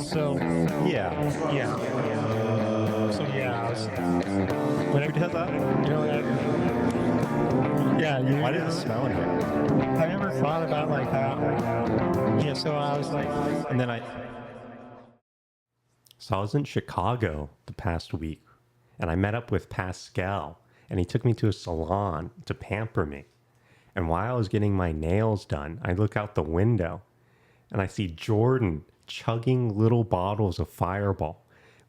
So Yeah. yeah, so yeah, I was Who does that? you know yeah, Why does it smell in here? I never thought about like how yeah. So I was like, And then So I was in Chicago the past week, and I met up with Pascal, and he took me to a salon to pamper me. And while I was getting my nails done, I look out the window, and I see Jordan chugging little bottles of Fireball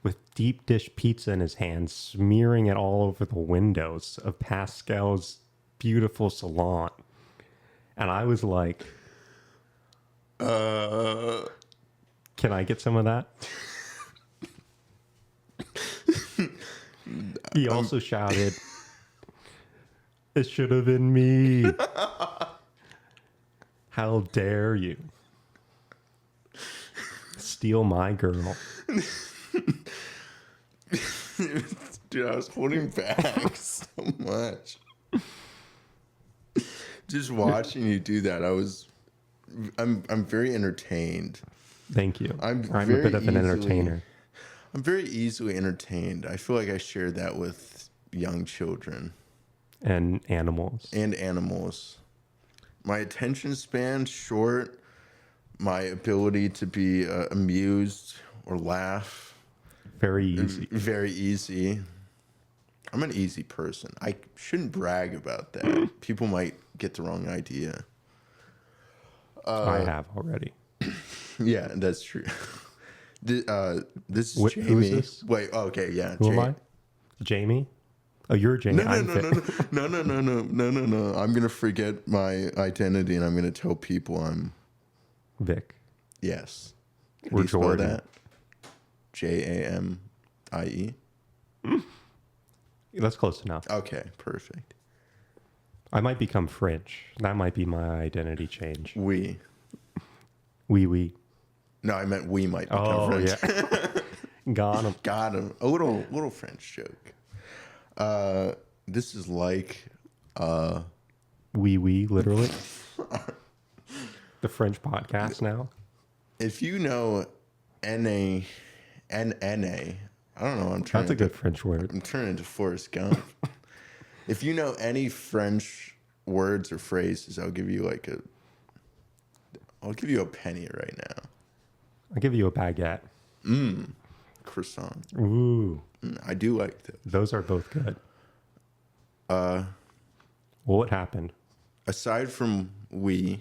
with deep dish pizza in his hand, smearing it all over the windows of Pascal's beautiful salon. And I was like, can I get some of that? He also shouted, it should have been me. How dare you steal my girl? Dude, I was holding back so much. Just watching you do that, I'm very entertained. Thank you. I'm a very bit of an easily- entertainer. I'm very easily entertained. I feel like I share that with young children And animals. and animals. My attention span short. My ability to be amused or laugh Very easy. very easy. I'm an easy person. I shouldn't brag about that. People might get the wrong idea. I have already. Yeah, that's true. This is Who is Jamie. this? Wait, okay, yeah. Who am I? Jamie? Oh, you're Jamie. No. I'm gonna forget my identity and I'm gonna tell people I'm Vic. yes. Can We're you spell Jordan. that? Jamie. That's close enough. Okay, perfect. I might become French. That might be my identity change. We. Oui. No, I meant we might become Oh, friends. yeah. Got him. Got him. A little French joke. This is like Oui, literally. The French podcast now. if you know NA, I don't know. That's a good French word. I'm turning into Forrest Gump. If you know any French words or phrases, I'll give you a penny right now. I'll give you a baguette. Croissant. Ooh, I do like those. those are both good. Well, what happened? Aside from we,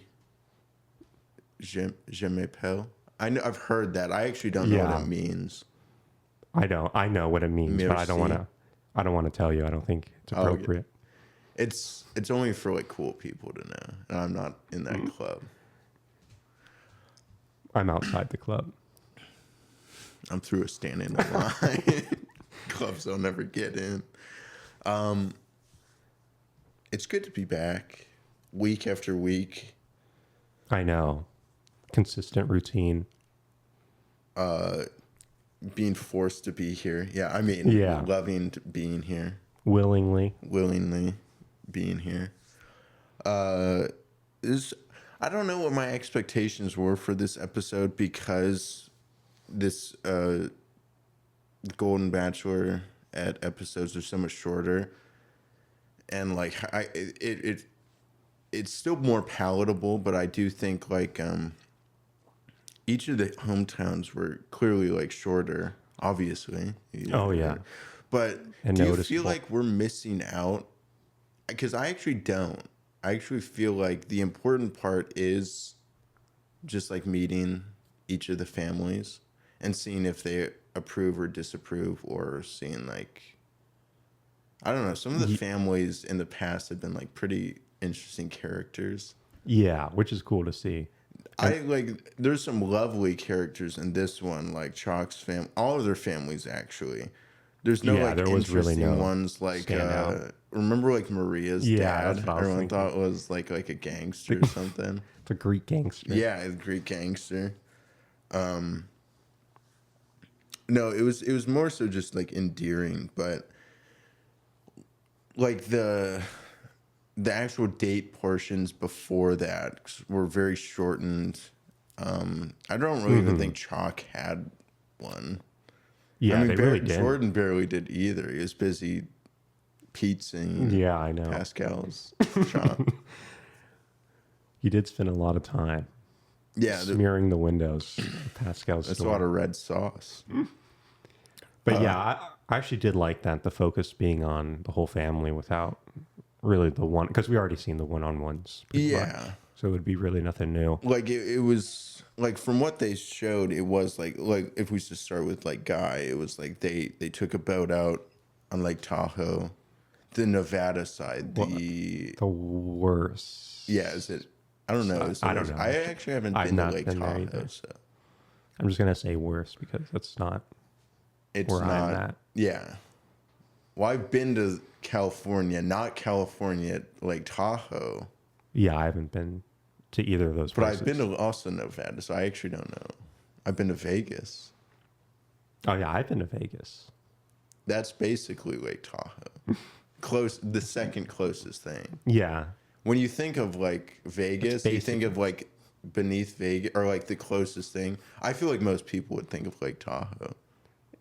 je m'appelle. I've heard that. I actually don't know what Yeah. it means. I know what it means, but I don't want Merci. to. I don't want to tell you. I don't think it's Oh, okay. appropriate. It's only for like cool people to know, and I'm not in that club. I'm outside the club. I'm through a standing line. Clubs I'll never get in. It's good to be back, week after week. I know. Consistent routine. Being forced to be here. Yeah, I mean, Yeah. loving being here, Willingly. willingly being here. I don't know what my expectations were for this episode because this Golden Bachelorette episodes are so much shorter, and like it's still more palatable. But I do think like each of the hometowns were clearly like shorter, obviously. Oh, yeah. But And do you noticeable. feel like we're missing out? Because I actually don't. I actually feel like the important part is just like meeting each of the families and seeing if they approve or disapprove, or seeing like, I don't know, some of the families in the past have been like pretty interesting characters. Yeah, which is cool to see. I like, there's some lovely characters in this one, like Chalk's fam, all of their families actually. There's no Yeah, like there was really interesting no ones like standout. remember like Maria's Yeah, dad. that's what I was Everyone thinking. thought was like a gangster or something. It's a Greek gangster. Yeah, a Greek gangster. No, it was more so just like endearing, but like the actual date portions before that were very shortened, I don't really even think Chalk had one. Yeah, I mean, they really did. Jordan barely did either. He was busy pizzaing Yeah, I know. Pascal's shop. He did spend a lot of time Yeah, smearing the windows of Pascal's that's a store. lot of red sauce. But yeah, I actually did like that, the focus being on the whole family without really the one, because we already seen the one-on-ones. Yeah. So it would be really nothing new. Like it was like from what they showed, it was like if we just start with like Guy, it was like they took a boat out on Lake Tahoe, the Nevada side, The worst. yeah, is it? I don't know. I don't know. I actually haven't I've been to not Lake been there Tahoe, either. so I'm just going to say worst because that's not it's where not. I'm at. Yeah. Well, I've been to California, not California, Lake Tahoe, Yeah, I haven't been to either of those but places. I've been to also Nevada, so I actually don't know. I've been to Vegas. Oh, yeah, I've been to Vegas. That's basically Lake Tahoe. Close, the second closest thing. Yeah. When you think of like Vegas, you think of like beneath Vegas or like the closest thing. I feel like most people would think of Lake Tahoe.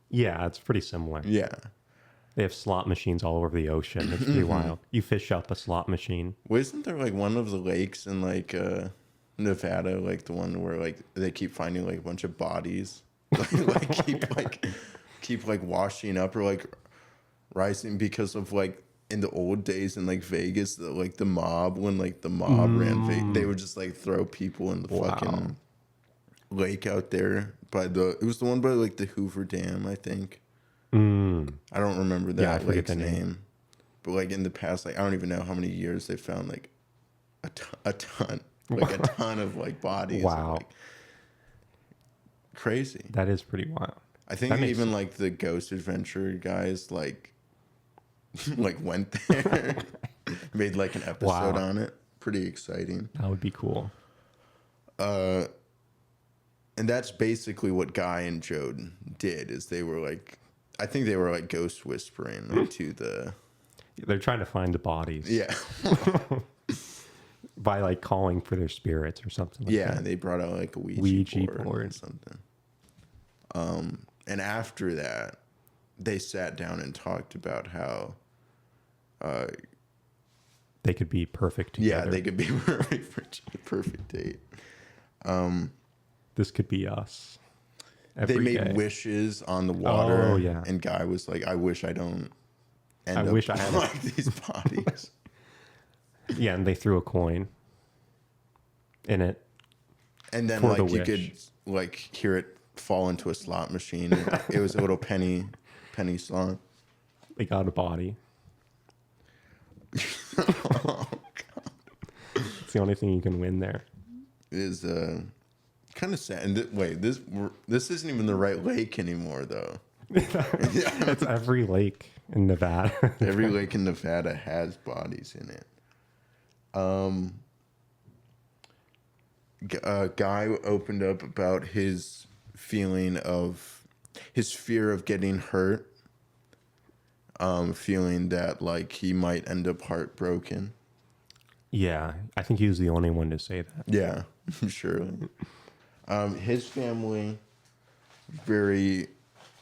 Yeah, it's pretty similar. Yeah. They have slot machines all over the ocean. It's pretty wild. You fish up a slot machine. Well, isn't there like one of the lakes in like Nevada, like the one where like they keep finding like a bunch of bodies, keep washing up or like rising because of like in the old days in like Vegas, like the mob when like the mob ran, they would just like throw people in the fucking lake out there by it was the one by like the Hoover Dam, I think. I don't remember that lake's name. But like in the past, like I don't even know how many years they found like a ton of like bodies. Wow. Like, crazy. That is pretty wild. I think even like the Ghost Adventure guys like went there, made like an episode on it. Pretty exciting. That would be cool. And that's basically what Guy and Joan did. Is they were like, I think they were like ghost whispering like, to the. They're trying to find the bodies. Yeah. By like calling for their spirits or something like Yeah, that. they brought out like a Ouija board or something. And after that, they sat down and talked about how they could be perfect together. yeah, they could be perfect date. This could be us. They made day. wishes on the water. Oh, yeah. And Guy was like, I wish I don't end I up wish I had like these bodies. Yeah, and they threw a coin in it. And then For like the you wish. could like hear it fall into a slot machine. It was a little penny slot. They got a body. Oh, It's the only thing you can win there. is kind of sad. And this isn't even the right lake anymore, though. It's every lake in Nevada. Every lake in Nevada has bodies in it. Guy opened up about his fear of getting hurt, feeling that like he might end up heartbroken. Yeah, I think he was the only one to say that. Yeah, surely. His family, very,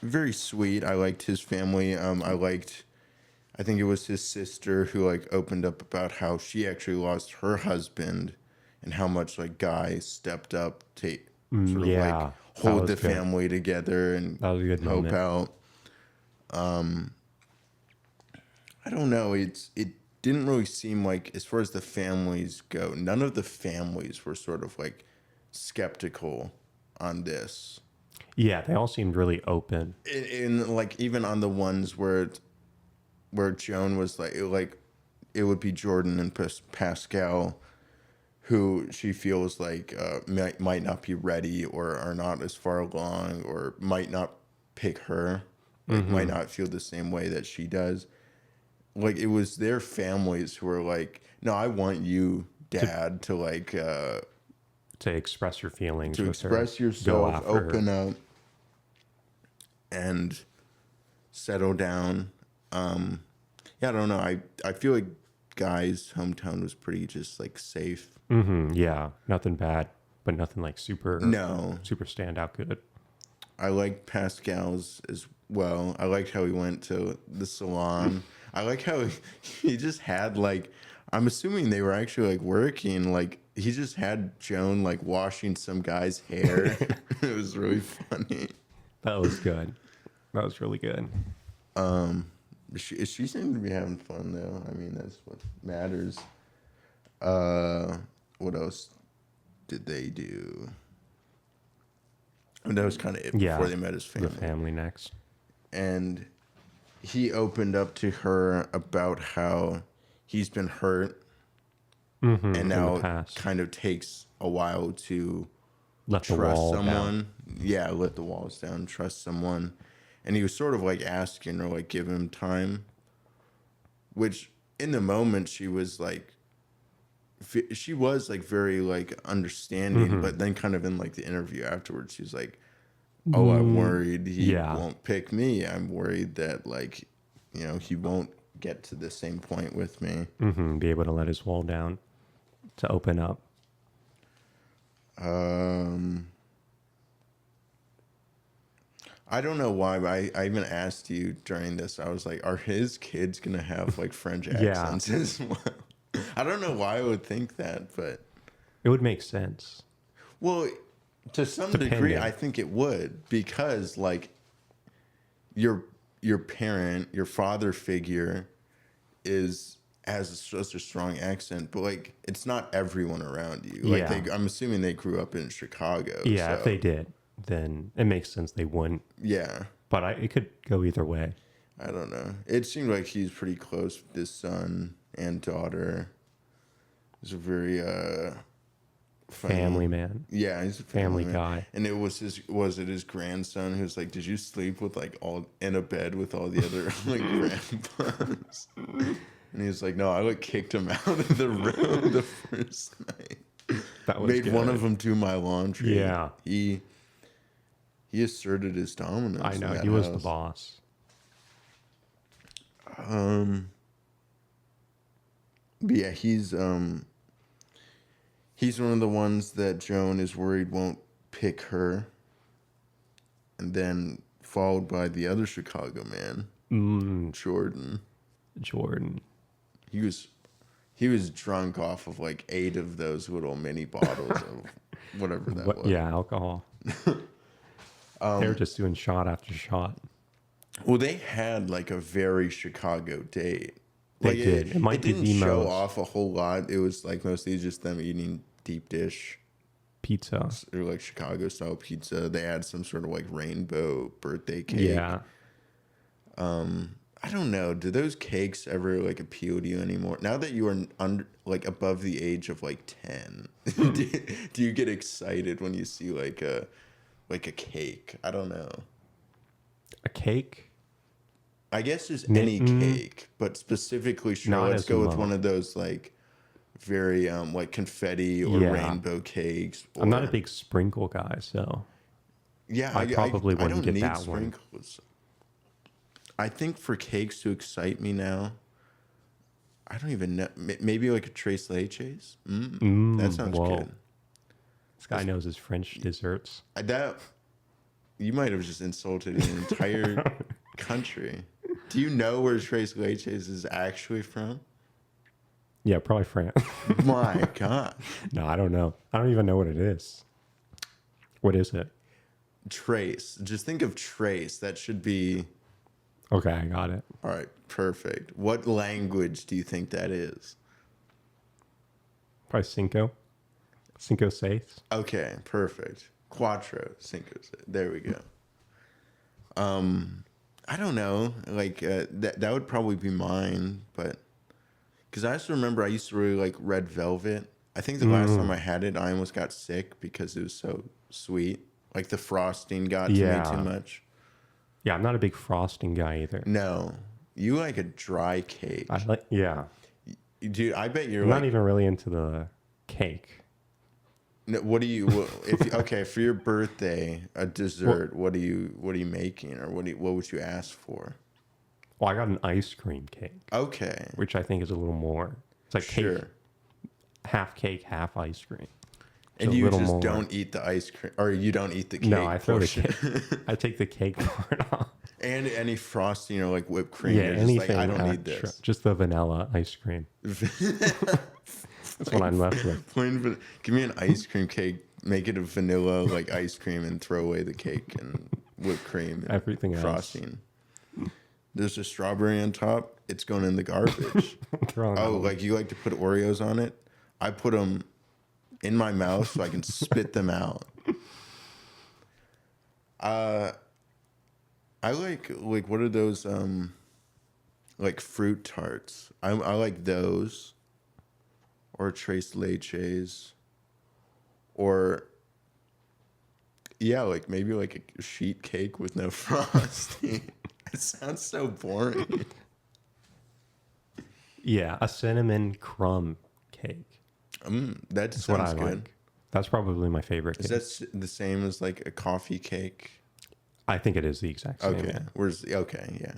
very sweet. I liked his family. I think it was his sister who like opened up about how she actually lost her husband and how much like Guy stepped up to sort of like hold the family together and that was a good help moment. out. I don't know. It didn't really seem like, as far as the families go, none of the families were sort of like skeptical on this. Yeah, they all seemed really open. In like even on the ones where Joan was like it would be Jordan and Pascal, who she feels like might not be ready or are not as far along or might not pick her, like might not feel the same way that she does. Like it was their families who were like, no, I want you, Dad, to like to express your feelings, to with her, express go yourself, after open her. up, and settle down. Yeah, I don't know. I feel like Guy's hometown was pretty just like safe. Yeah, nothing bad. but nothing like super No, super standout good. I like Pascal's as well. I liked how he went to the salon. I like how he just had like, I'm assuming they were actually like working. Like he just had Joan like washing some guy's hair. It was really funny. That was good. That was really good. She seemed to be having fun though. I mean, that's what matters. What else did they do? And that was kind of it before they met his family. The family next. And he opened up to her about how he's been hurt, and now it kind of takes a while to Let the trust wall someone. down. Yeah, let the walls down, trust someone. And he was sort of like asking her, like, give him time. Which in the moment she was like very like understanding, but then kind of in like the interview afterwards, she's like, "Oh, I'm worried he won't pick me. I'm worried that like, you know, he won't get to the same point with me." Be able to let his wall down to open up. I don't know why, but I even asked you during this. I was like, "Are his kids gonna have like French accents as well?" I don't know why I would think that, but It would make sense. well, to some degree, I think it would, because like your parent, your father figure, has such a strong accent, but like it's not everyone around you. Like I'm assuming they grew up in Chicago. Yeah, so, if they did, then it makes sense they wouldn't. yeah. But it could go either way. I don't know. It seemed like he's pretty close with his son and daughter. He's a very funny Family man. Yeah, he's a Family man. guy. And it was his grandson who's like, "Did you sleep with like all in a bed with all the other like grandpas?" And he was like, "No, I like kicked him out of the room the first night. That was Made good. one of them do my laundry." Yeah. He asserted his dominance. I know. in that He was house. the boss. But yeah, he's one of the ones that Joan is worried won't pick her, and then followed by the other Chicago man, Jordan. He was drunk off of like 8 of those little mini bottles of whatever that was. Yeah, alcohol. They were just doing shot after shot. Well, they had like a very Chicago date. They Like did. It might be didn't the show most. off a whole lot. It was like mostly just them eating deep dish Pizza. or like Chicago style pizza. They had some sort of like rainbow birthday cake. Yeah. I don't know. Do those cakes ever like appeal to you anymore? Now that you are under like above the age of like 10, do you get excited when you see like a cake? I don't know. A cake? I guess just any cake, but specifically, sure, Not let's as go with much. one of those like very like confetti or rainbow cakes. I'm not a or- big sprinkle guy, so Yeah, I probably I wouldn't don't get need that one. sprinkles. I think for cakes to excite me now, I don't even know. Maybe like a tres leches. That sounds whoa. good. This guy knows his French desserts. That you might have just insulted an entire country. Do you know where tres leches is actually from? Yeah, probably France. My God, No, I don't know. I don't even know what it is. What is it? trace. Just think of trace. That should be Okay, I got it. all right. Perfect. What language do you think that is? Probably Cinco. Cinco Seis. Okay, perfect. Cuatro, cinco. There we go. I don't know. Like that would probably be mine, but because I also remember I used to really like red velvet. I think the last time I had it, I almost got sick because it was so sweet. Like the frosting got to me too much. Yeah, I'm not a big frosting guy either. No, you like a dry cake, Yeah. dude. I bet you're I'm like. not even really into the cake. No, what do you? Okay, for your birthday, a dessert. What are you making, or what would you ask for? Well, I got an ice cream cake, Okay, which I think is a little more. It's like sure. cake, half ice cream. And a you little just more. don't eat the ice cream, or you don't eat the cake. No, I throw the portion. cake. I take the cake part off. And any frosting or like whipped cream. Yeah, You're just anything. like, I don't need extra. this. Just the vanilla ice cream. That's what I'm left with. Give me an ice cream cake. Make it a vanilla like ice cream, and throw away the cake and whipped cream. And Everything else. frosting. There's a strawberry on top. It's going in the garbage. Oh, like you like to put Oreos on it? I put them in my mouth so I can spit them out. I like what are those like fruit tarts? I like those, or tres leches, or yeah, like maybe like a sheet cake with no frosting. It sounds so boring. Yeah, a cinnamon crumb cake. That That's what I sounds good. like. That's probably my favorite cake. Is that the same as like a coffee cake? I think it is the exact same. Okay. Yeah. Okay, yeah.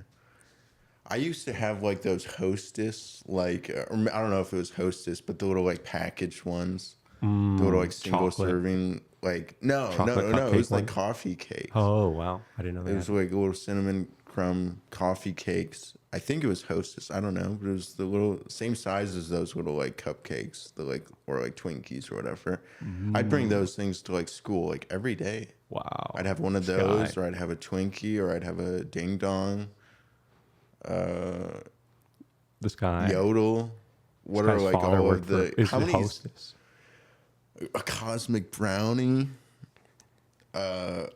I used to have like those Hostess, like, or I don't know if it was Hostess, but the little like packaged ones, the little like single chocolate. serving, like no, Chocolate it was cupcake like one? coffee cakes. Oh wow, I didn't know that. It was like little cinnamon crumb coffee cakes. I think it was Hostess. I don't know, but it was the little same size as those little like cupcakes, the like or like Twinkies or whatever. I'd bring those things to like school like every day. Wow. I'd have one of This those, guy. or I'd have a Twinkie, or I'd have a Ding Dong, This guy. Yodel. What This are guy's like father all of worked the for, is how the many? hostess. A cosmic brownie,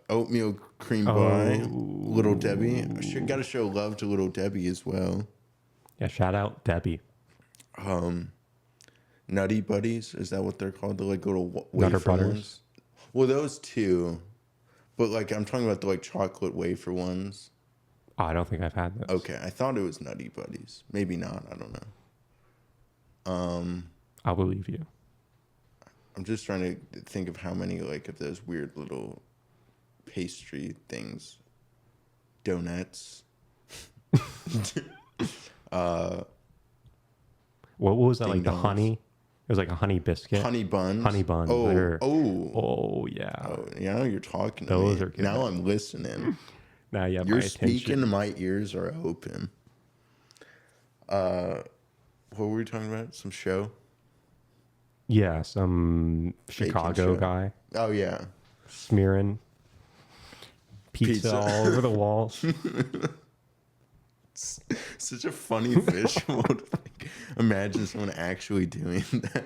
oatmeal cream pie, Little Debbie. Got to show love to Little Debbie as well. Yeah, shout out Debbie. Nutty Buddies, is that what they're called? The like little Nutter wafer Butters? ones. Well, those two, but like I'm talking about the like chocolate wafer ones. Oh, I don't think I've had this. Okay, I thought it was Nutty Buddies. Maybe not. I don't know. I'll believe you. I'm just trying to think of how many like of those weird little pastry things, donuts. What was that, Ding like the dongs. honey? It was like a honey biscuit. Honey buns. Honey buns. Oh, They're- oh, Oh yeah. oh. Yeah, you're talking to Those me. are good. Now I'm listening. Now you have You're my attention. speaking. My ears are open. What were we talking about? Some show? Yeah, some Chicago show. guy Oh yeah. smearing pizza Pizza. all over the walls. Such a funny visual. To imagine someone actually doing that.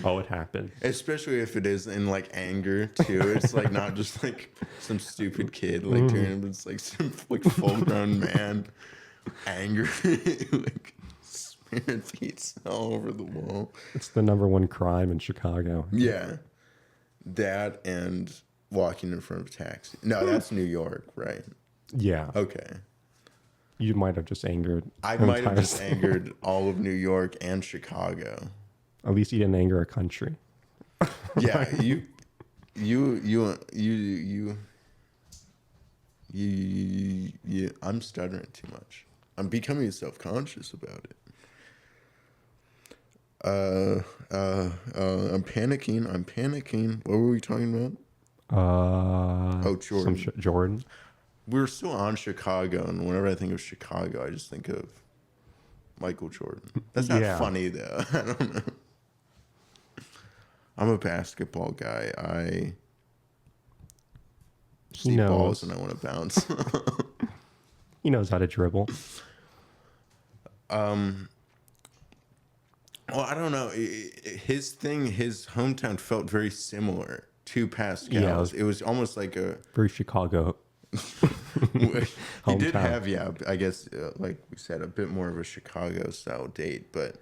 Oh, it happened. Especially if it is in like anger too. It's like not just like some stupid kid like doing it, but it's like some like full grown man angry like smearing pizza all over the wall. It's the #1 crime in Chicago. Yeah. That and walking in front of a taxi. No, that's New York, right? Yeah. Okay. You might have just angered. I an might have entire just state. angered all of New York and Chicago. At least you didn't anger a country. Yeah, you I'm stuttering too much. I'm becoming self-conscious about it. I'm panicking. What were we talking about? Oh, Jordan. Jordan. We were still on Chicago, and whenever I think of Chicago, I just think of Michael Jordan. That's not Yeah. funny, though. I don't know. I'm a basketball guy. I see balls and I want to bounce. He knows how to dribble. Well, I don't know. His hometown felt very similar to Pascal's. Yeah, It was almost like a. Very Chicago. He did Hometown. have, yeah, I guess, like we said, a bit more of a Chicago style date, but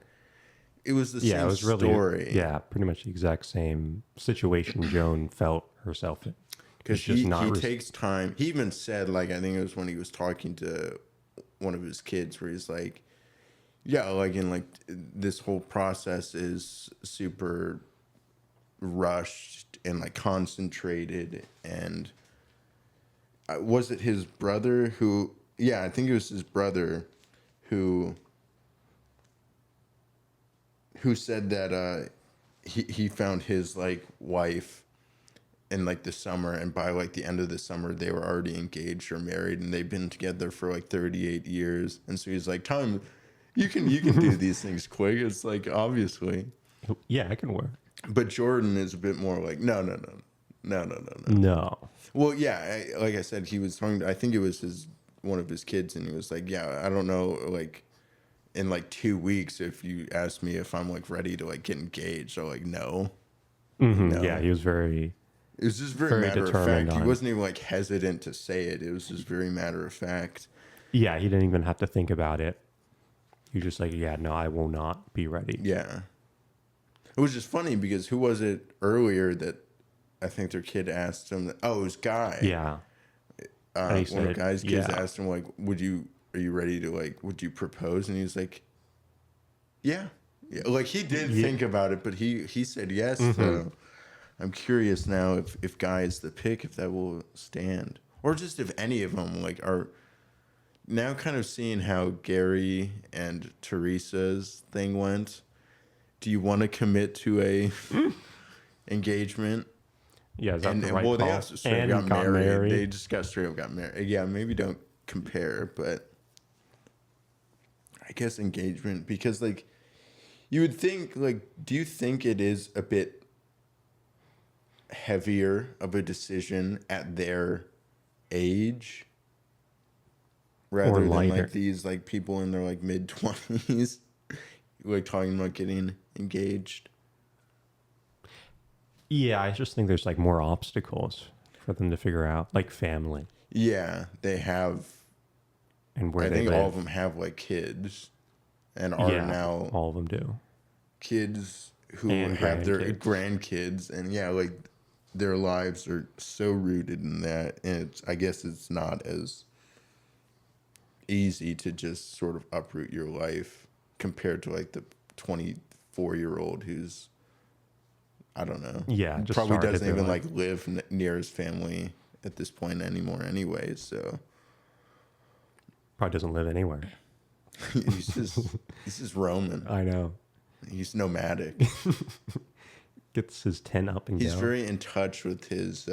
it was the Yeah, same it was really story. yeah, pretty much the exact same situation Joan felt herself in. Because It's just he not takes time. He even said, like, I think it was when he was talking to one of his kids, where he's like, yeah, like, in like this whole process is super rushed and like concentrated. And was it his brother who? Yeah, I think it was his brother who said that he found his like wife in like the summer, and by like the end of the summer they were already engaged or married, and they've been together for like 38 years. And so he's like, Tom, you can do these things quick. It's like, obviously. Yeah, it can work. But Jordan is a bit more like, no. No. Well, yeah, like I said, he was talking, I think it was one of his kids, and he was like, yeah, I don't know, like in like 2 weeks, if you ask me if I'm like ready to like get engaged, I'm like, no. No. Yeah, he was very... It was just very matter of determined fact. He on... wasn't even like hesitant to say it. It was just very matter of fact. Yeah, he didn't even have to think about it. He was just like, yeah, no, I will not be ready. Yeah. It was just funny because who was it earlier that I think their kid asked him that, oh, it was Guy. Yeah. One of Guy's kids asked him like, are you ready to like, would you propose? And he was like, yeah. Like he did think about it, but he said yes. So I'm curious now if Guy is the pick, if that will stand, or just if any of them like are now kind of seeing how Gary and Teresa's thing went. Do you want to commit to a engagement? Yeah, is that the right well, call? they also straight got married. They just got straight up got married. Yeah, maybe don't compare, but I guess engagement, because like you would think, like, do you think it is a bit heavier of a decision at their age rather than like these like people in their like mid-20s like talking about getting engaged? Yeah, I just think there's like more obstacles for them to figure out, like family. Yeah, they have, and where I they think live. all of them have like kids, and are now all of them do. Kids who and have their grandkids, and yeah, like their lives are so rooted in that, and I guess it's not as easy to just sort of uproot your life compared to like the 24-year-old who's, I don't know. Yeah, just probably doesn't even like live near his family at this point anymore anyway, so probably doesn't live anywhere. he's just roaming. I know. He's nomadic. Gets his tent up and he's very in touch with his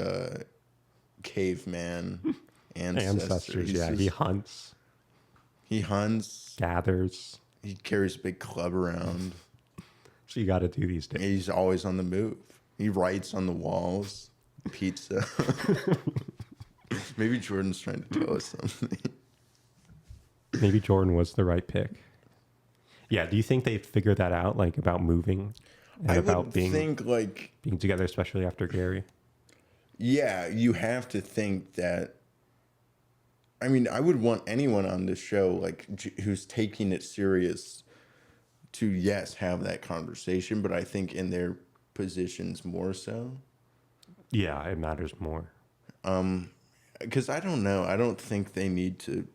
caveman ancestors. Yeah, he hunts. He hunts. Gathers. He carries a big club around. So you got to do these days. He's always on the move. He writes on the walls. Pizza. Maybe Jordan's trying to tell us something. Maybe Jordan was the right pick. Yeah, do you think they figured that out, like about moving and I about would being together, especially after Gary? Yeah, you have to think that. I mean, I would want anyone on this show like who's taking it serious to, yes, have that conversation, but I think in their positions more so. Yeah, it matters more. Because I don't know. I don't think they need to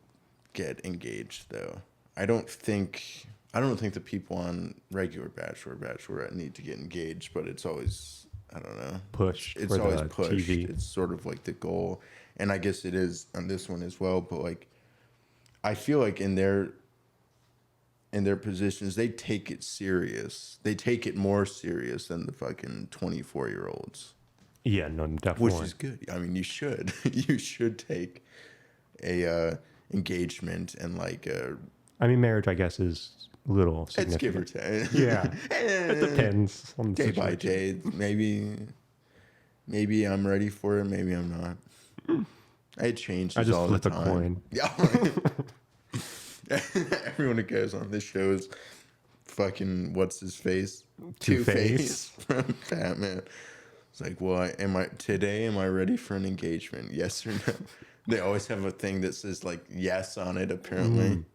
get engaged, though. I don't think the people on regular Bachelor, Bachelorette need to get engaged, but it's always, I don't know, pushed. It's always pushed. TV. It's sort of like the goal, and I guess it is on this one as well. But like, I feel like in their positions, they take it serious. They take it more serious than the fucking 24-year-olds. Yeah, no, definitely. Which is good. I mean, you should. You should take a engagement and like a... I mean, marriage, I guess, is a little significant. It's give or take. Yeah. It depends on the day by day. Maybe I'm ready for it. Maybe I'm not. It changes all the time. I just flip a coin. Yeah. Everyone who goes on this show is fucking, what's his face? Two-Face from Batman. It's like, well, am I ready for an engagement? Yes or no? They always have a thing that says like yes on it, apparently.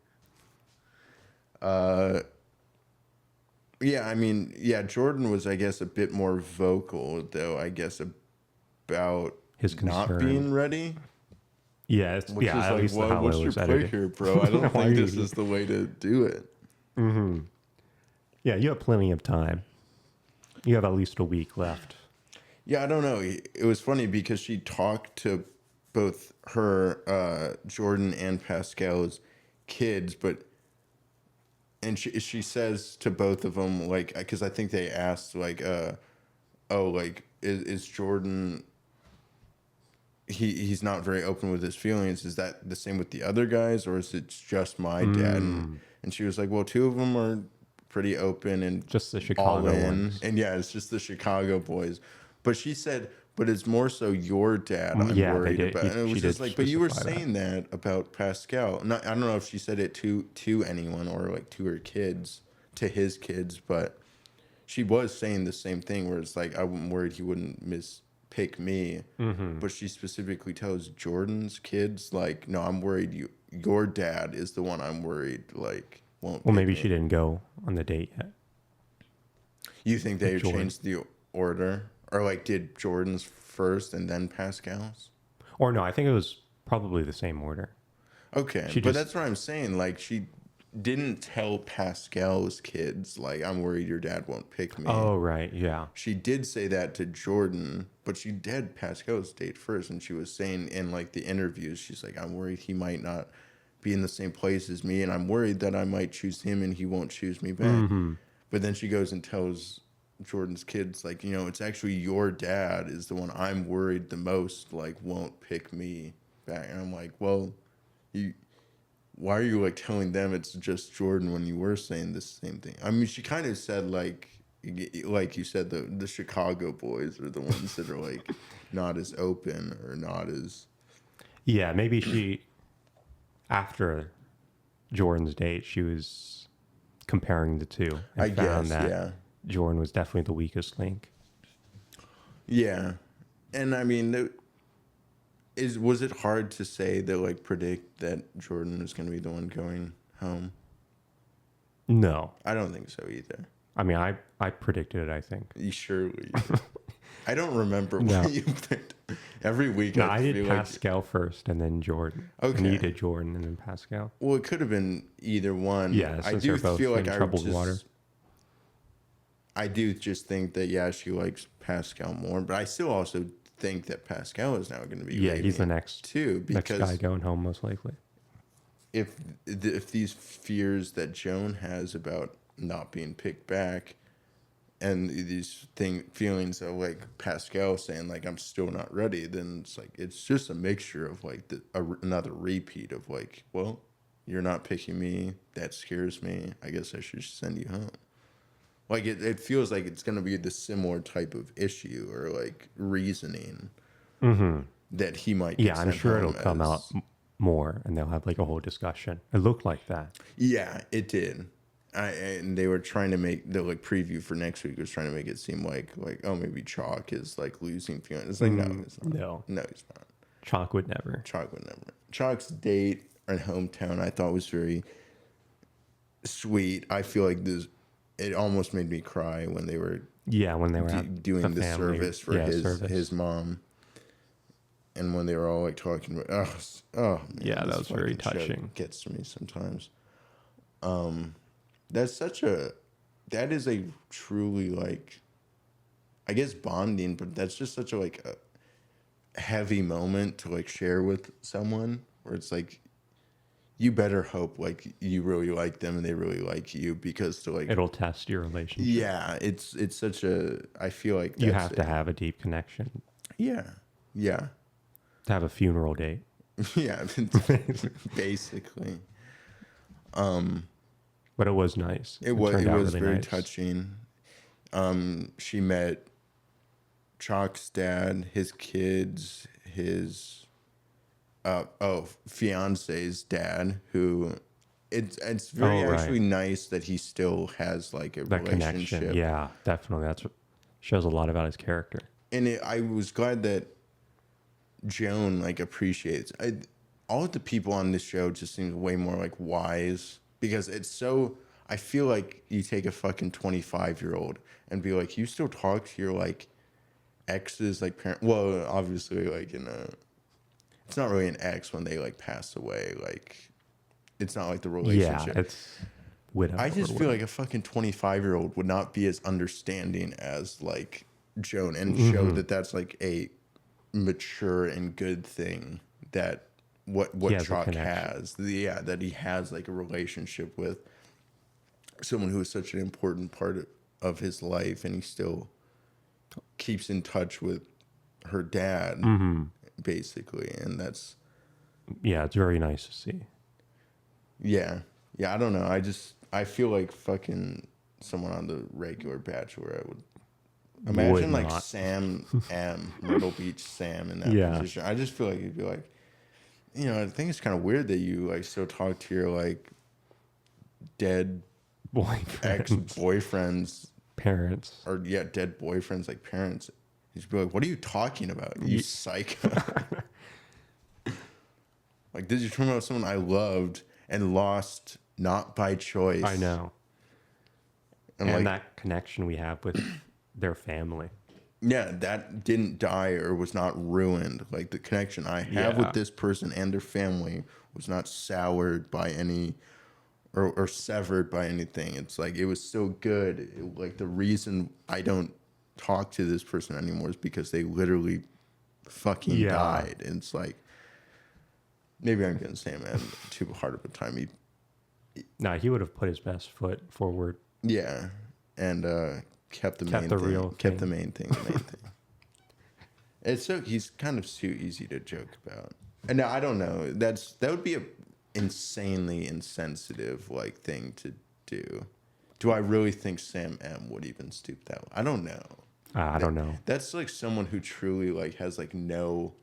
Yeah, I mean, yeah, Jordan was, I guess, a bit more vocal, though, I guess, about his not being ready. Yeah, at least well, what's your play here, bro? I don't think this is the way to do it. Mm-hmm. Yeah, you have plenty of time. You have at least a week left. Yeah, I don't know. It was funny because she talked to both her, Jordan and Pascal's kids, but and she says to both of them, like, because I think they asked, like, oh, like, is Jordan, he's not very open with his feelings. Is that the same with the other guys, or is it just my dad? And she was like, well, two of them are pretty open and Just the all Chicago in. ones. And yeah, it's just the Chicago boys. But she said, but it's more so your dad I'm Yeah, they worried did. about. And it She was did just like, but you were specify that. saying that about Pascal. Not, I don't know if she said it to anyone or like to her kids, to his kids, but she was saying the same thing where it's like, I'm worried he wouldn't pick me. But she specifically tells Jordan's kids, like, no, I'm worried your dad is the one I'm worried, like, won't Well, pick maybe me. she didn't go on the date yet. You think they Jordan. changed the order? Or like did Jordan's first and then Pascal's? Or no, I think it was probably the same order. Okay, She but just- that's what I'm saying. Like, she didn't tell Pascal's kids, like, I'm worried your dad won't pick me. Oh, right. Yeah. She did say that to Jordan, but she did Pascal's date first, and she was saying in like the interviews, she's like, I'm worried he might not be in the same place as me, and I'm worried that I might choose him and he won't choose me back. But then she goes and tells Jordan's kids, like, it's actually your dad is the one I'm worried the most, like, won't pick me back. And I'm like, well, why are you like telling them it's just Jordan when you were saying the same thing? I mean, she kind of said like you said, the Chicago boys are the ones that are like not as open or not as. Yeah, maybe she, after Jordan's date, she was comparing the two and I found guess, that yeah. Jordan was definitely the weakest link. Yeah, and I mean, was it hard to say that, like, predict that Jordan was going to be the one going home? No. I don't think so either. I mean, I predicted it, I think. You surely. I don't remember No. what you picked. Every week No, I I did feel like, Pascal first and then Jordan. And Okay. you did Jordan and then Pascal. well, it could have been either one. Yeah, I since do they're both feel like in I troubled just, water. I do just think that, yeah, she likes Pascal more, but I still also think that Pascal is now going to be Yeah, he's the leaving next too, next because guy going home, most likely. if these fears that Joan has about not being picked back, and these feelings of like Pascal saying like I'm still not ready, then it's like it's just a mixture of like another repeat of like, well, you're not picking me, that scares me, I guess I should send you home. Like it feels like it's gonna be the similar type of issue or like reasoning that he might. Get Yeah, I'm sent sure it'll home come as- out more and they'll have like a whole discussion. It looked like that. Yeah, it did. And they were trying to make the like preview for next week was trying to make it seem like oh, maybe Chalk is like losing feelings. It's like no, he's not. No, he's not. Chalk would never. Chalk would never. Chalk's date and hometown I thought was very sweet. I feel like it almost made me cry when they were Yeah, when they were at doing the family- service for yeah, service. his mom, and when they were all like talking about man, Yeah, that this was very fucking show touching. gets to me sometimes. That is a truly like, I guess bonding, but that's just such a like a heavy moment to like share with someone where it's like you better hope like you really like them and they really like you, because to like It'll test your relationship. yeah, it's such a, I feel like You that's have to have a deep connection yeah to have a funeral date. yeah basically. But it was nice. It was turned out really very nice. touching. She met Chalk's dad, his kids, his fiance's dad, who it's very Oh, right. actually nice that he still has like a That relationship. connection. Yeah, definitely. That's what shows a lot about his character. And I was glad that Joan like appreciates. All of the people on this show just seem way more like wise, because it's so. I feel like you take a fucking 25-year-old and be like, you still talk to your like exes, like parent. Well, obviously, like it's not really an ex when they like pass away. Like, it's not like the relationship. Yeah, it's widow. I or just feel whatever. like a fucking 25-year-old would not be as understanding as like Joan, and show that that's like a mature and good thing that what He has a Chalk connection. has. That he has like a relationship with someone who is such an important part of his life, and he still keeps in touch with her dad, basically. And that's, Yeah, it's very nice to see. yeah. I don't know. I feel like fucking someone on the regular Bachelorette would imagine like not. Sam M, Myrtle Beach Sam in that Yeah. position. I just feel like he'd be like, you know, I think it's kind of weird that you like still talk to your like dead ex-boyfriends, Parents. or dead boyfriends, like parents. He'd be like, what are you talking about, you psycho? Like, did you talk about someone I loved and lost not by choice? I know. And And like, that connection we have with their family. yeah, that didn't die or was not ruined. Like, the connection I have with this person and their family was not soured by any or severed by anything. It's like, it was still good. Like, the reason I don't talk to this person anymore is because they literally fucking died. And it's like, maybe I'm getting Sam man too hard of a time. He would have put his best foot forward. Yeah, and kept the main thing. It's so he's kind of too easy to joke about. And now I don't know. That would be a insanely insensitive like thing to do. Do I really think Sam M would even stoop that way? I don't know. I don't know. That's like someone who truly like has like no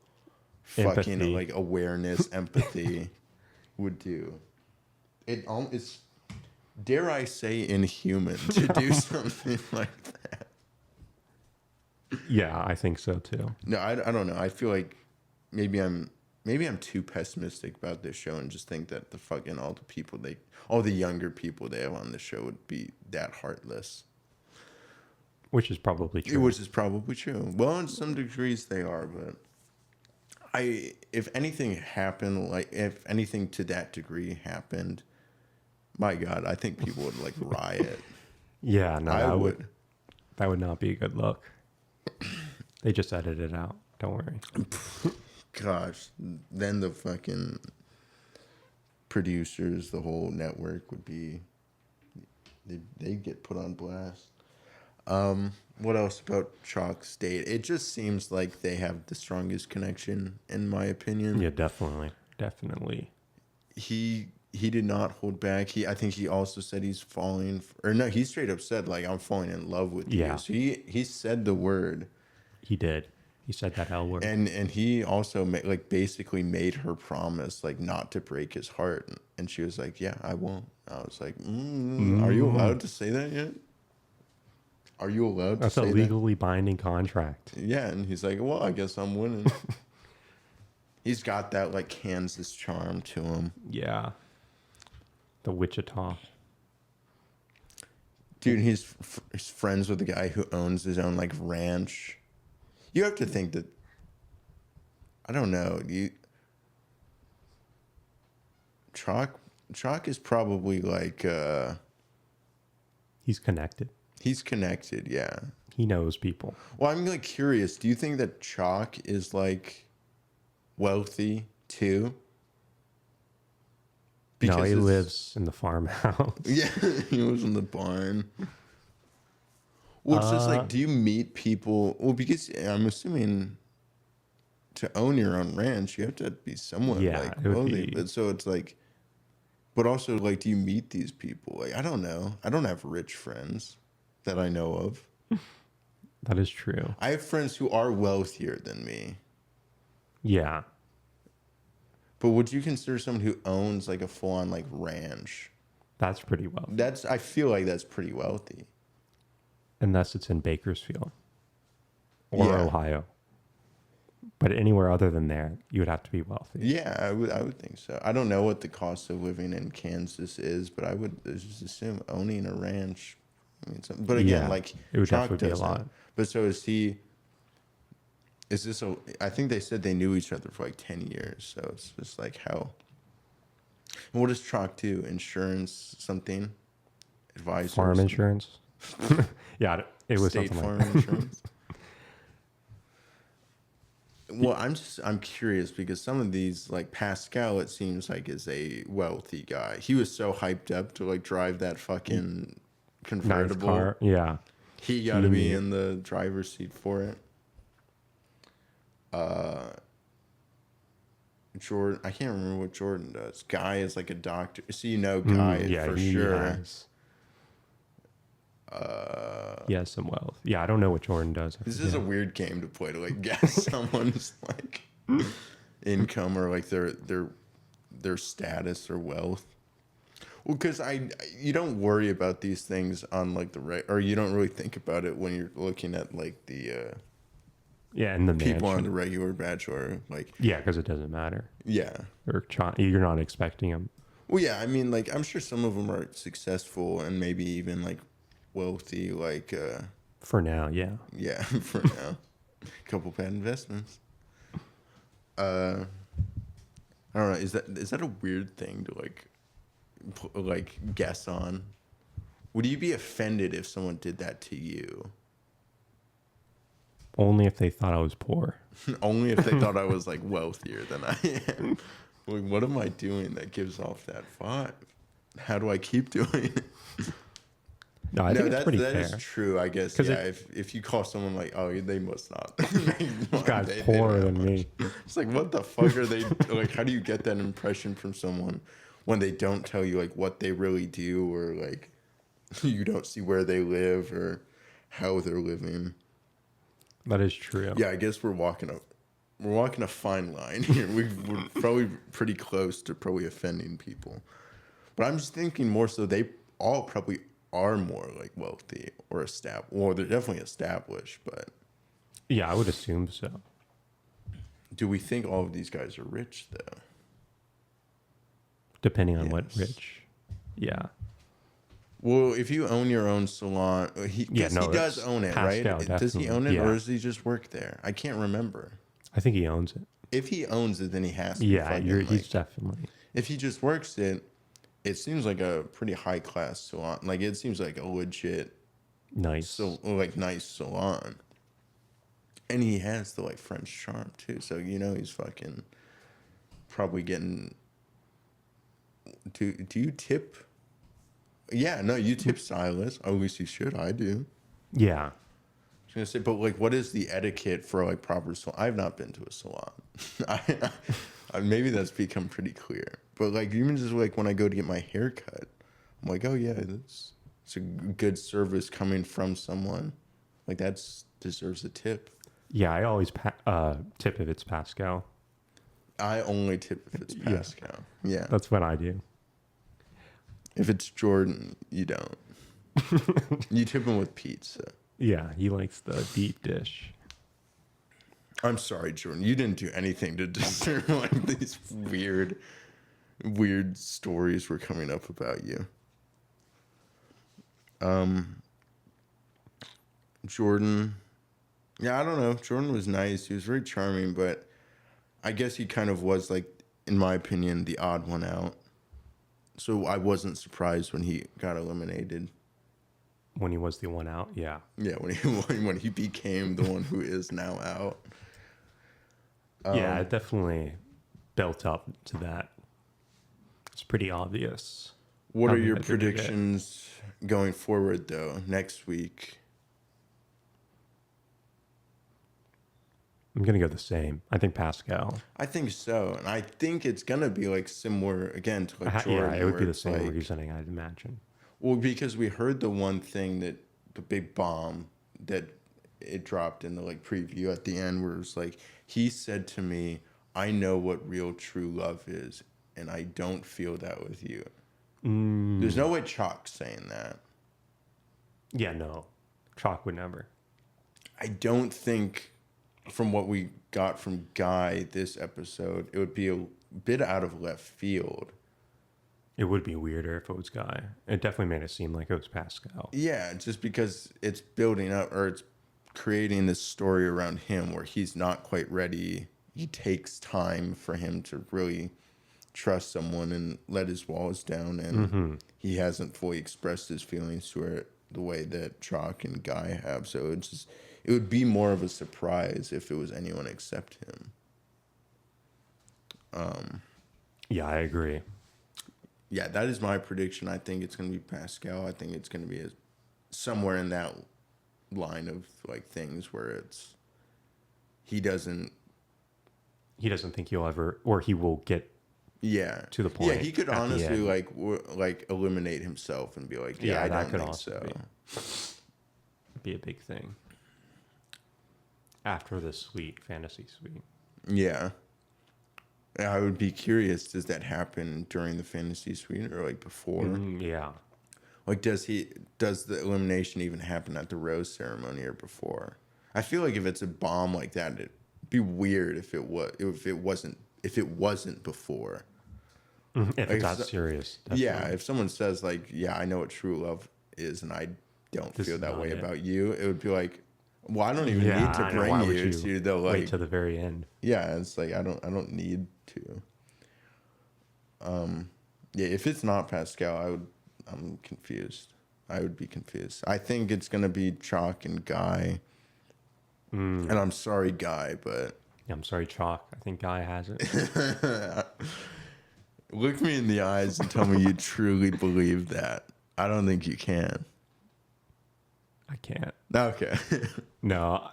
fucking Empathy. like awareness, empathy would do. It's, dare I say, inhuman to do something like that. Yeah, I think so too. No, I don't know. I feel like maybe I'm too pessimistic about this show and just think that the fucking all the younger people they have on the show would be that heartless. Which is probably true. Which is probably true. Well, in some degrees they are, but if anything happened, like if anything to that degree happened, my God, I think people would like riot. Yeah, no, I would. That would not be a good look. They just edited it out. Don't worry. Gosh, then the fucking producers, the whole network would be, they'd get put on blast. What else about Chalk's date? It just seems like they have the strongest connection, in my opinion. Yeah, definitely. He did not hold back. I think he also said he's falling, he straight up said like, I'm falling in love with you. So he said the word. He did. He said that L word. And he also basically made her promise like not to break his heart. And she was like, yeah, I won't. I was like, are you allowed to say that yet? Are you allowed to say that? That's a legally binding contract. Yeah, and he's like, well, I guess I'm winning. He's got that like Kansas charm to him. Yeah. The Wichita. Dude, he's friends with the guy who owns his own like ranch. You have to think that, I don't know, Chalk is probably like He's connected. He's connected, yeah. He knows people. Well, I'm like curious. Do you think that Chalk is like wealthy too? No, he lives in the farmhouse. Yeah, he lives in the barn. Well, it's just like, do you meet people? Well, because I'm assuming to own your own ranch, you have to be somewhat like wealthy. But so it's like, but also like, do you meet these people? Like, I don't know. I don't have rich friends that I know of. That is true. I have friends who are wealthier than me. Yeah. But would you consider someone who owns like a full-on like ranch? That's pretty wealthy. I feel like that's pretty wealthy. Unless it's in Bakersfield or Ohio. But anywhere other than there, you would have to be wealthy. Yeah, I would think so. I don't know what the cost of living in Kansas is, but I would just assume owning a ranch. I mean, but again, like it would Chalk definitely be a lot. But so is he? Is this a? I think they said they knew each other for like 10 years. So it's just like how. And what does Chalk do? Insurance, something, advisor, farm insurance. Yeah, it was State something farm like that. insurance. Well, I'm curious because some of these, like Pascal, it seems like is a wealthy guy. He was so hyped up to like drive that fucking Nice convertible. car. Yeah. He got to be knew. in the driver's seat for it. Jordan, I can't remember what Jordan does. Guy is like a doctor. So you know Guy Yeah, for he sure. has. He has some wealth. Yeah, I don't know what Jordan does. This is a weird game to play to like guess someone's like income or like their status or wealth. Well, because you don't worry about these things on like or you don't really think about it when you're looking at like the and the people on mansion. the regular Bachelor. Like, Yeah, because it doesn't matter. yeah. You're not expecting him. Well, yeah. I mean, like, I'm sure some of them are successful and maybe even like wealthy. Like, For now, yeah. yeah, for now, couple bad investments. I don't know. Is that a weird thing to like guess on? Would you be offended if someone did that to you? Only if they thought I was poor. Only if they thought I was like wealthier than I am. Like, what am I doing that gives off that vibe? How do I keep doing it? No, I think it's pretty that fair. is true, I guess. 'Cause Yeah, if you call someone like, oh, they must not. This guy's They don't poorer have than much. me. It's like, what the fuck are they like? How do you get that impression from someone when they don't tell you like what they really do, or like you don't see where they live or how they're living? That is true. Yeah, I guess we're walking a fine line here. We're probably pretty close to probably offending people, but I'm just thinking more so they all probably are more like wealthy or established. Well, they're definitely established, but Yeah, I would assume so. do we think all of these guys are rich though? Depending on what Yes. rich. Yeah. Well, if you own your own salon, he does it's own it, Pascal, right? Does he own it, definitely, or yeah. does he just work there? I can't remember. I think he owns it. If he owns it, then he has to. Yeah, fucking, he's like, definitely. if he just works it, it seems like a pretty high class salon. Like it seems like a legit, Nice. nice salon. And he has the like French charm too, so you know he's fucking probably getting. Do you tip? Yeah, no, you tip stylists. At least you should. I do. Yeah. I was gonna say, but like, what is the etiquette for like proper salon? I've not been to a salon. Maybe that's become pretty clear. But like, even just like when I go to get my hair cut, I'm like, oh yeah, it's a good service coming from someone. Like deserves a tip. Yeah, I always tip if it's Pascal. I only tip if it's Pascal. Yeah. That's what I do. If it's Jordan, you don't. You tip him with pizza. Yeah, he likes the deep dish. I'm sorry, Jordan. You didn't do anything to deserve like these weird stories were coming up about you. Jordan. Yeah, I don't know. Jordan was nice. He was very charming, but I guess he kind of was like, in my opinion, the odd one out. So I wasn't surprised when he got eliminated. When he was the one out, yeah. Yeah, when he became the one who is now out. Yeah, it definitely built up to that. It's pretty obvious. What how are they your edited it. predictions going forward, though, next week? I'm going to go the same. I think Pascal. I think so. And I think it's going to be, like, similar, again, to, like, Jordan. Yeah, it would where be the it's same like, reasoning, I'd imagine. Well, because we heard the one thing the big bomb that it dropped in the, like, preview at the end where it was like, he said to me, I know what real true love is, and I don't feel that with you. There's no way Chalk's saying that. Yeah, no. Chalk would never. I don't think, from what we got from Guy this episode, it would be a bit out of left field. It would be weirder if it was Guy. It definitely made it seem like it was Pascal. Yeah, just because it's building up, or it's creating this story around him where he's not quite ready. He takes time for him to really trust someone and let his walls down, and he hasn't fully expressed his feelings to her the way that Chalk and Guy have. So it would be more of a surprise if it was anyone except him. Yeah, I agree. Yeah, that is my prediction. I think it's going to be Pascal. I think it's going to be somewhere in that line of like things where it's he doesn't think he'll ever, or he will get to the point. Yeah, he could at the honestly end. like eliminate himself and be like, Yeah, I that don't could think also so. be a big thing after the fantasy suite. Yeah. I would be curious, does that happen during the fantasy suite or like before? Yeah. Like does the elimination even happen at the rose ceremony or before? I feel like if it's a bomb like that, it'd be weird if it wasn't before. If Like, it's that serious. Yeah, Definitely. if someone says like, yeah, I know what true love is and I don't This feel is that not way it. about you, it would be like, well, I don't even Yeah, need to I know. bring Why would you to the like wait till the very end. yeah, it's like I don't need to. Yeah, if it's not Pascal, I'm confused. I would be confused. I think it's gonna be Chalk and Guy. And I'm sorry, Guy, but Yeah, I'm sorry, Chalk. I think Guy has it. look me in the eyes and tell me you truly believe that. I don't think you can. I can't. Okay. No.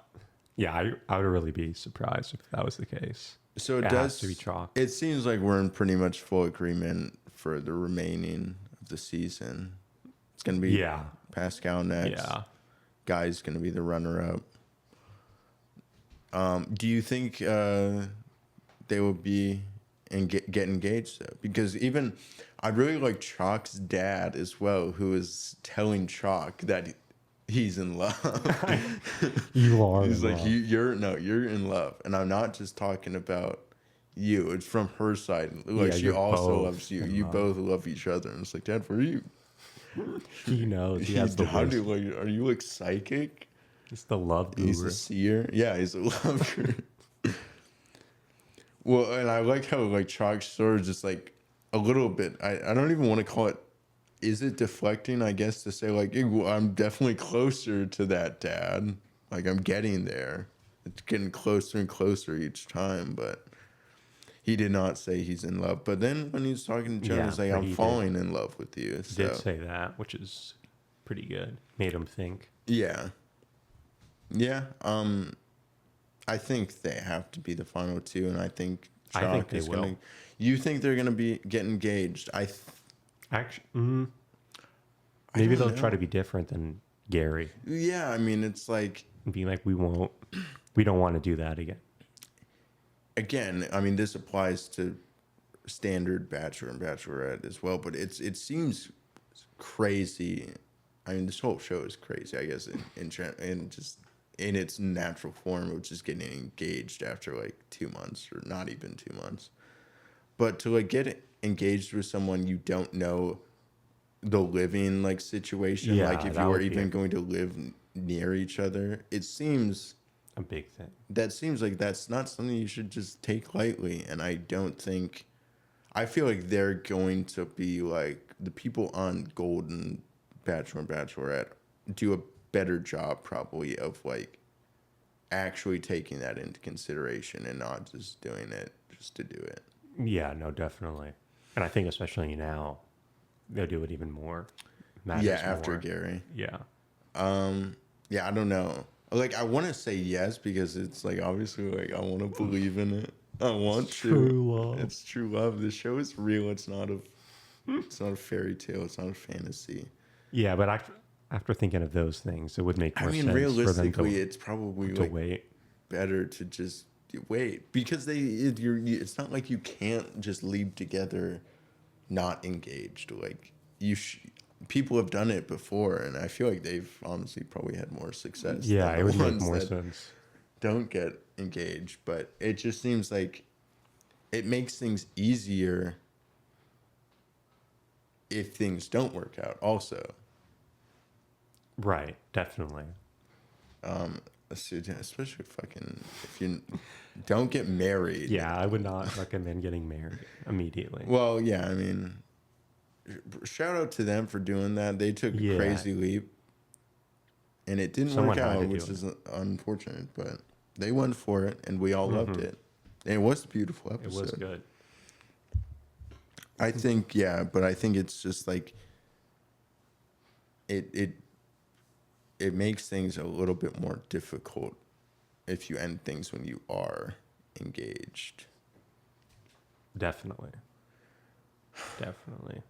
Yeah, I would really be surprised if that was the case. So It it has does to be Chalk. It seems like we're in pretty much full agreement for the remaining of the season. It's gonna be Pascal next. Yeah. Guy's gonna be the runner-up. Do you think they will be get engaged though? Because even I really like Chalk's dad as well, who is telling Chalk that he's in love. You are. He's like, you're in love, and I'm not just talking about you. It's from her side. Like Yeah, she you're also both loves you. in You love. both love each other, and it's like, Dad, for you. He knows. He has the wisdom. Like, are you like psychic? He's the love He's guru. a seer. Yeah, he's a lover. Well, and I like how like Chalk's sort of just like a little bit. I don't even want to call it. Is it deflecting? I guess to say like, well, I'm definitely closer to that, Dad. Like I'm getting there. It's getting closer and closer each time. But he did not say he's in love. But then when he's talking to Joan, he's like, but I'm he falling in love with you. He So did say that, which is pretty good. Made him think. yeah. Yeah. I think they have to be the final two, and I think Chalk they is will. gonna. You think they're gonna get engaged? Actually, don't maybe they'll know. try to be different than Gary Yeah, I mean, it's like and be like, we don't want to do that again. again. I mean, this applies to standard Bachelor and Bachelorette as well, but it seems crazy. I mean, this whole show is crazy. I guess in just in its natural form, which is getting engaged after like 2 months or not even 2 months. But to like get engaged with someone you don't know the living like situation, Yeah, like if that you are would be even going to live near each other, it seems A big thing. like that's not something you should just take lightly. And I feel like they're going to be like the people on Golden Bachelor and Bachelorette do a better job probably of like actually taking that into consideration and not just doing it just to do it. Yeah, no, definitely. And I think especially now, they'll do it even more. Yeah, after more. Gary. Yeah. Yeah, I don't know. Like I want to say yes because it's like obviously like I want to believe in it. I want to. true love. It's true love. The show is real. It's not a fairy tale. It's not a fantasy. Yeah, but after thinking of those things, it would make more I mean, sense realistically, for them it's probably to like wait. better to just wait because it's not like you can't just leave together not engaged. Like people have done it before, and I feel like they've honestly probably had more success. Yeah, than it the would make ones more that sense. don't get engaged. But it just seems like it makes things easier if things don't work out. Also, Right, definitely. especially fucking if you don't get married. Yeah, I would not recommend getting married immediately. Well, yeah, I mean, shout out to them for doing that. They took a Yeah. crazy leap. and it didn't Someone work had to out, do which it. is unfortunate. But they went for it, and we all loved it. And it was a beautiful It episode. was good. I think, yeah, but I think it's just like it makes things a little bit more difficult if you end things when you are engaged. Definitely. Definitely.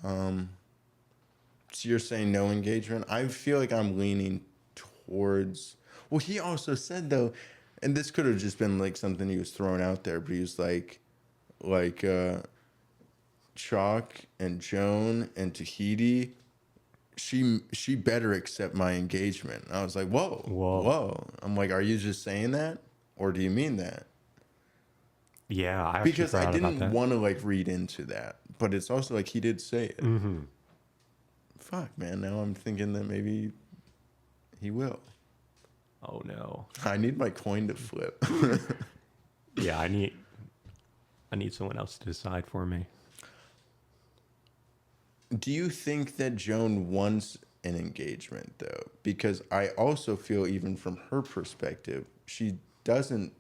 So you're saying no engagement? I feel like I'm leaning towards. Well, he also said though, and this could have just been like something he was throwing out there, but he was like Chalk and Joan and Tahiti. She better accept my engagement. And I was like, whoa. I'm like, are you just saying that, or do you mean that? Yeah, I actually Because I forgot about didn't that. want to like read into that, but it's also like he did say it. Mm-hmm. Fuck, man. Now I'm thinking that maybe he will. Oh no. I need my coin to flip. Yeah, I need someone else to decide for me. Do you think that Joan wants an engagement though? Because I also feel, even from her perspective, she doesn't.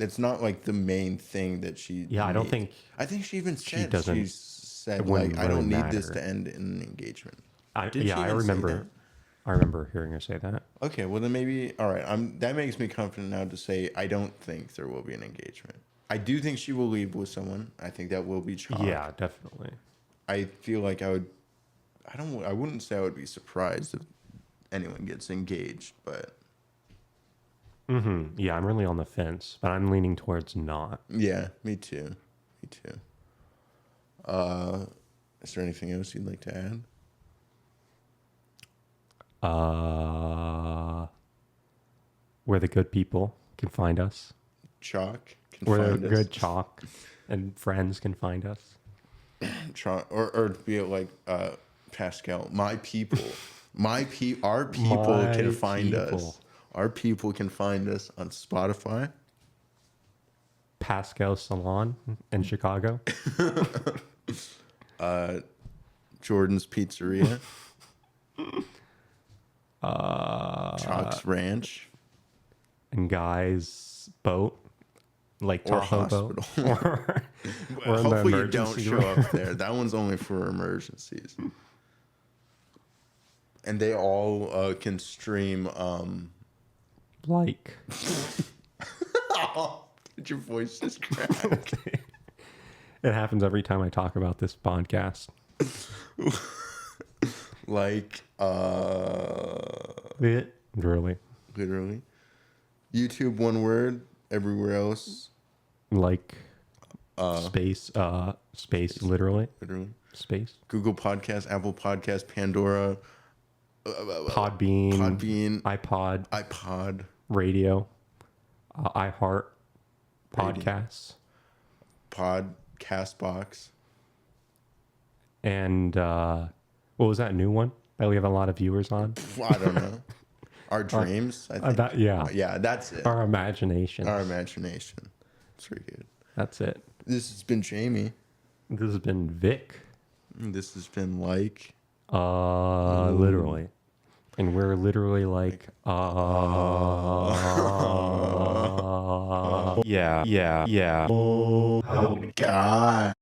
It's not like the main thing that she. Yeah, I don't needs. think I think she even said doesn't- she said it like, wouldn't I don't really need this matter. to end in an engagement. I Did she even say remember. I remember hearing her say that. Okay, well then maybe all right. That makes me confident now to say I don't think there will be an engagement. I do think she will leave with someone. I think that will be Chalk. Yeah, definitely. I feel like I wouldn't say I would be surprised if anyone gets engaged, but Mm-hmm. Yeah, I'm really on the fence, but I'm leaning towards not. yeah, me too. Me too. Is there anything else you'd like to add? Where the good people can find us. Chalk can Where find the us. good Chalk and friends can find us. Chalk, or be it like Pascal, my people, our people My can find us. people. Our people can find us on Spotify. Pascal Salon in Chicago. Jordan's Pizzeria. Chalk's Ranch. And Guy's Boat. Lake Or Tahoe boat. hospital. Or in the Hopefully you don't emergency show room. up there. That one's only for emergencies. And they all can stream. Like. Did your voice just crack? It happens every time I talk about this podcast. Like, Literally. literally. YouTube, one word. Everywhere else, Like space, literally. literally. Space. Google Podcast, Apple Podcast, Pandora, Podbean, iPod, radio, iHeart, Radio. podcasts, Castbox. and what was that new one that we have a lot of viewers on? I don't know. Our dreams, I think. Yeah, that's it. Our imagination. Our imagination. It's pretty good. That's it. This has been Jamie. This has been Vic. This has been like. Literally. And we're literally like, yeah. Oh, God.